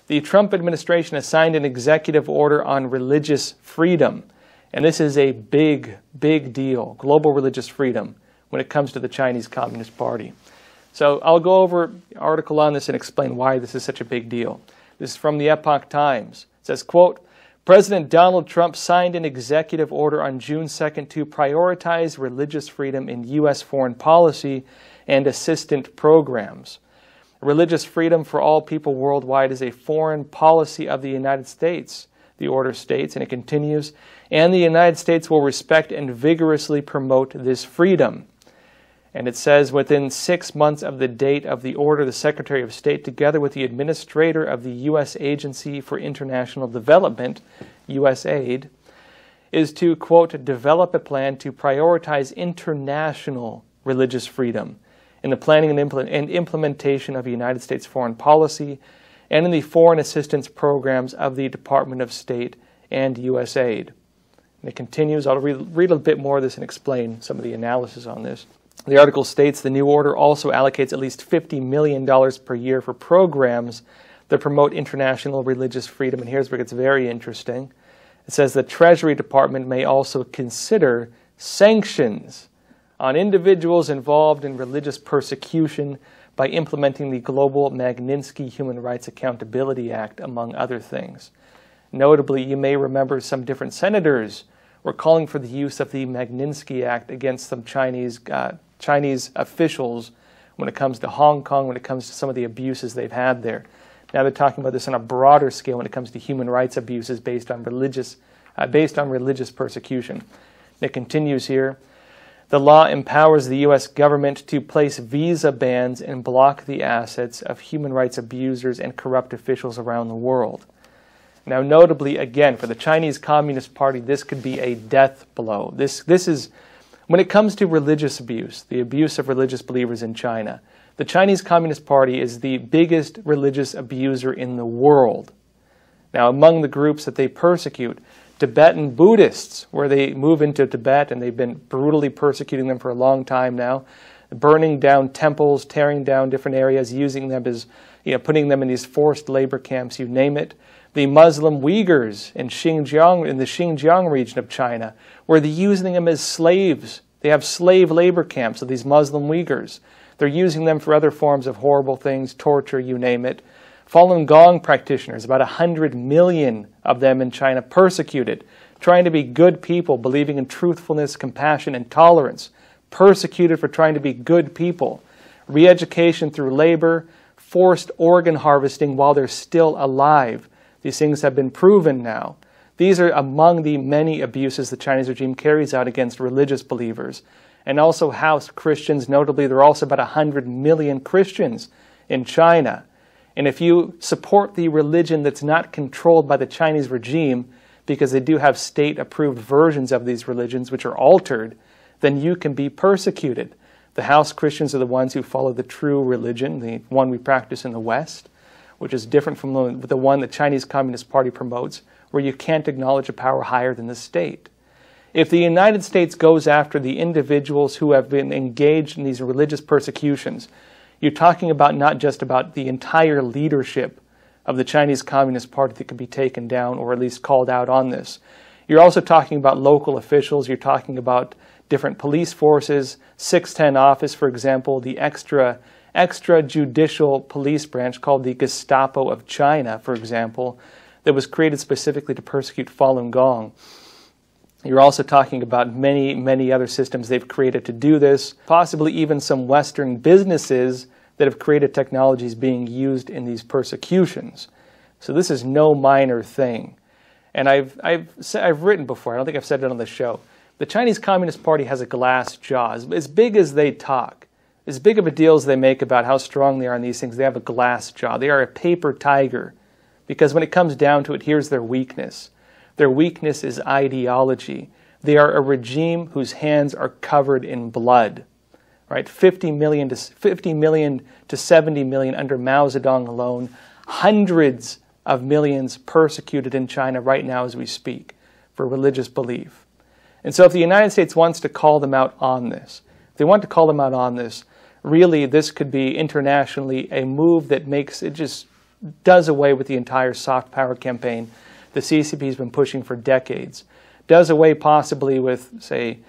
The Trump administration has signed an executive order on religious freedom. And this is a big, big deal, global religious freedom, when it comes to the Chinese Communist Party. So I'll go over an article on this and explain why this is such a big deal. This is from the Epoch Times. It says, quote, President Donald Trump signed an executive order on June 2nd to prioritize religious freedom in U.S. foreign policy and assistant programs. Religious freedom for all people worldwide is a foreign policy of the United States, the order states, and it continues, and the United States will respect and vigorously promote this freedom. And it says, within 6 months of the date of the order, the Secretary of State, together with the administrator of the U.S. Agency for International Development, USAID, is to, quote, develop a plan to prioritize international religious freedom in the planning and implementation of United States foreign policy and in the foreign assistance programs of the Department of State and USAID. And it continues. I'll read a bit more of this and explain some of the analysis on this. The article states the new order also allocates at least $50 million per year for programs that promote international religious freedom. And here's where it gets very interesting. It says the Treasury Department may also consider sanctions on individuals involved in religious persecution by implementing the Global Magnitsky Human Rights Accountability Act, among other things. Notably, you may remember some different senators were calling for the use of the Magnitsky Act against some Chinese officials when it comes to Hong Kong, when it comes to some of the abuses they've had there. Now they're talking about this on a broader scale when it comes to human rights abuses based on religious persecution. And it continues here. The law empowers the U.S. government to place visa bans and block the assets of human rights abusers and corrupt officials around the world. Now, notably, again, for the Chinese Communist Party, this could be a death blow. This is, when it comes to religious abuse, the abuse of religious believers in China, the Chinese Communist Party is the biggest religious abuser in the world. Now, among the groups that they persecute, Tibetan Buddhists, where they move into Tibet and they've been brutally persecuting them for a long time now, burning down temples, tearing down different areas, using them as, putting them in these forced labor camps, you name it. The Muslim Uyghurs in Xinjiang, in the Xinjiang region of China, where they're using them as slaves. They have slave labor camps of these Muslim Uyghurs. They're using them for other forms of horrible things, torture, you name it. Falun Gong practitioners, about 100 million of them in China, persecuted, trying to be good people, believing in truthfulness, compassion, and tolerance, persecuted for trying to be good people, re-education through labor, forced organ harvesting while they're still alive. These things have been proven now. These are among the many abuses the Chinese regime carries out against religious believers, and also house Christians. Notably, there are also about 100 million Christians in China. And if you support the religion that's not controlled by the Chinese regime, because they do have state-approved versions of these religions which are altered, then you can be persecuted. The house Christians are the ones who follow the true religion, the one we practice in the West, which is different from the one the Chinese Communist Party promotes, where you can't acknowledge a power higher than the state. If the United States goes after the individuals who have been engaged in these religious persecutions, you're talking about not just about the entire leadership of the Chinese Communist Party that could be taken down or at least called out on this. You're also talking about local officials. You're talking about different police forces, 610 office, for example, the extrajudicial police branch called the Gestapo of China, for example, that was created specifically to persecute Falun Gong. You're also talking about many, many other systems they've created to do this, possibly even some Western businesses that have created technologies being used in these persecutions. So this is no minor thing. And I've written before, I don't think I've said it on the show, the Chinese Communist Party has a glass jaw. As big as they talk, as big of a deal as they make about how strong they are in these things, they have a glass jaw. They are a paper tiger. Because when it comes down to it, here's their weakness. Their weakness is ideology. They are a regime whose hands are covered in blood. Right? 50 million to 70 million under Mao Zedong alone. Hundreds of millions persecuted in China right now as we speak for religious belief. And so if the United States wants to call them out on this, if they want to call them out on this, really this could be internationally a move that makes it just does away with the entire soft power campaign the CCP has been pushing for decades. Does away possibly with, say,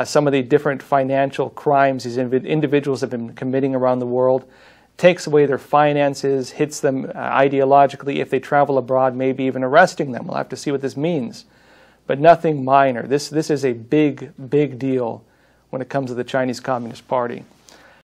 some of the different financial crimes these individuals have been committing around the world, takes away their finances, hits them ideologically. If they travel abroad, maybe even arresting them. We'll have to see what this means. But nothing minor. This is a big, big deal when it comes to the Chinese Communist Party.